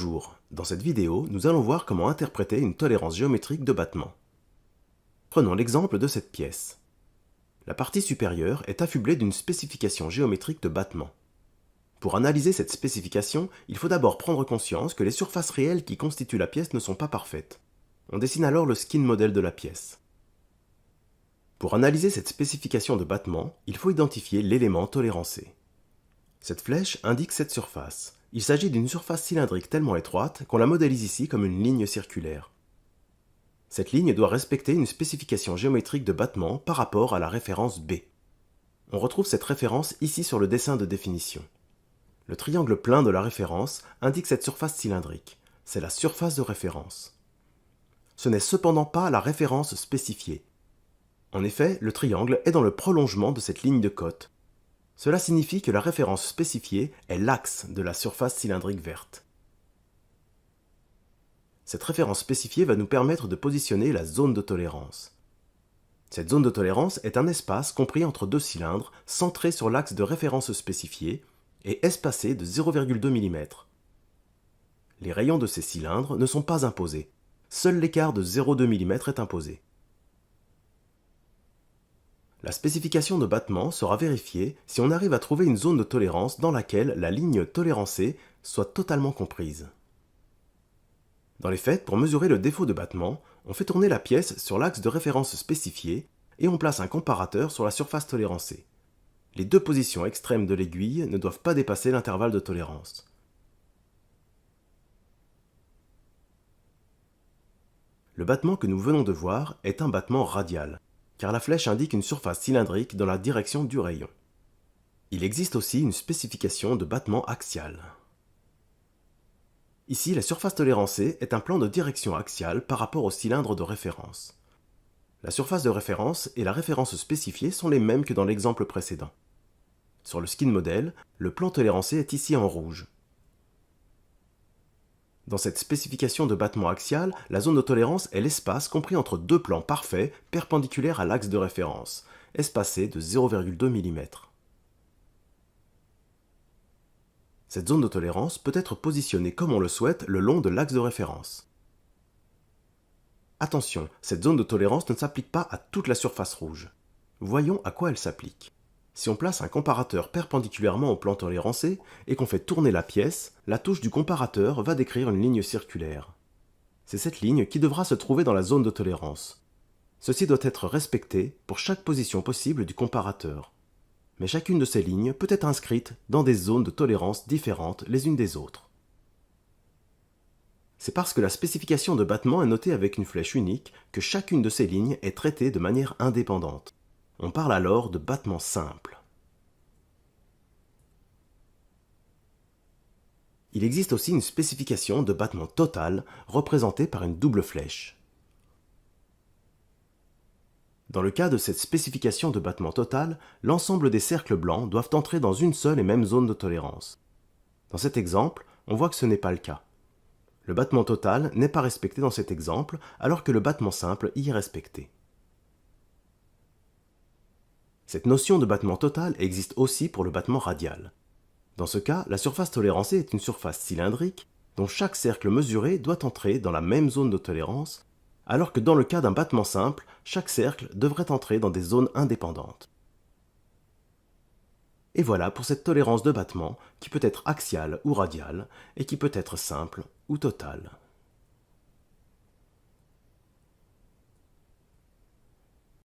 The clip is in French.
Bonjour, dans cette vidéo, nous allons voir comment interpréter une tolérance géométrique de battement. Prenons l'exemple de cette pièce. La partie supérieure est affublée d'une spécification géométrique de battement. Pour analyser cette spécification, il faut d'abord prendre conscience que les surfaces réelles qui constituent la pièce ne sont pas parfaites. On dessine alors le skin model de la pièce. Pour analyser cette spécification de battement, il faut identifier l'élément tolérancé. Cette flèche indique cette surface. Il s'agit d'une surface cylindrique tellement étroite qu'on la modélise ici comme une ligne circulaire. Cette ligne doit respecter une spécification géométrique de battement par rapport à la référence B. On retrouve cette référence ici sur le dessin de définition. Le triangle plein de la référence indique cette surface cylindrique. C'est la surface de référence. Ce n'est cependant pas la référence spécifiée. En effet, le triangle est dans le prolongement de cette ligne de côte. Cela signifie que la référence spécifiée est l'axe de la surface cylindrique verte. Cette référence spécifiée va nous permettre de positionner la zone de tolérance. Cette zone de tolérance est un espace compris entre deux cylindres centré sur l'axe de référence spécifié et espacé de 0,2 mm. Les rayons de ces cylindres ne sont pas imposés. Seul l'écart de 0,2 mm est imposé. La spécification de battement sera vérifiée si on arrive à trouver une zone de tolérance dans laquelle la ligne tolérancée soit totalement comprise. Dans les faits, pour mesurer le défaut de battement, on fait tourner la pièce sur l'axe de référence spécifié et on place un comparateur sur la surface tolérancée. Les deux positions extrêmes de l'aiguille ne doivent pas dépasser l'intervalle de tolérance. Le battement que nous venons de voir est un battement radial, car la flèche indique une surface cylindrique dans la direction du rayon. Il existe aussi une spécification de battement axial. Ici, la surface tolérancée est un plan de direction axiale par rapport au cylindre de référence. La surface de référence et la référence spécifiée sont les mêmes que dans l'exemple précédent. Sur le skin model, le plan tolérancé est ici en rouge. Dans cette spécification de battement axial, la zone de tolérance est l'espace compris entre deux plans parfaits perpendiculaires à l'axe de référence, espacés de 0,2 mm. Cette zone de tolérance peut être positionnée comme on le souhaite le long de l'axe de référence. Attention, cette zone de tolérance ne s'applique pas à toute la surface rouge. Voyons à quoi elle s'applique. Si on place un comparateur perpendiculairement au plan tolérancé et qu'on fait tourner la pièce, la touche du comparateur va décrire une ligne circulaire. C'est cette ligne qui devra se trouver dans la zone de tolérance. Ceci doit être respecté pour chaque position possible du comparateur. Mais chacune de ces lignes peut être inscrite dans des zones de tolérance différentes les unes des autres. C'est parce que la spécification de battement est notée avec une flèche unique que chacune de ces lignes est traitée de manière indépendante. On parle alors de battement simple. Il existe aussi une spécification de battement total représentée par une double flèche. Dans le cas de cette spécification de battement total, l'ensemble des cercles blancs doivent entrer dans une seule et même zone de tolérance. Dans cet exemple, on voit que ce n'est pas le cas. Le battement total n'est pas respecté dans cet exemple, alors que le battement simple y est respecté. Cette notion de battement total existe aussi pour le battement radial. Dans ce cas, la surface tolérancée est une surface cylindrique dont chaque cercle mesuré doit entrer dans la même zone de tolérance, alors que dans le cas d'un battement simple, chaque cercle devrait entrer dans des zones indépendantes. Et voilà pour cette tolérance de battement qui peut être axiale ou radiale et qui peut être simple ou totale.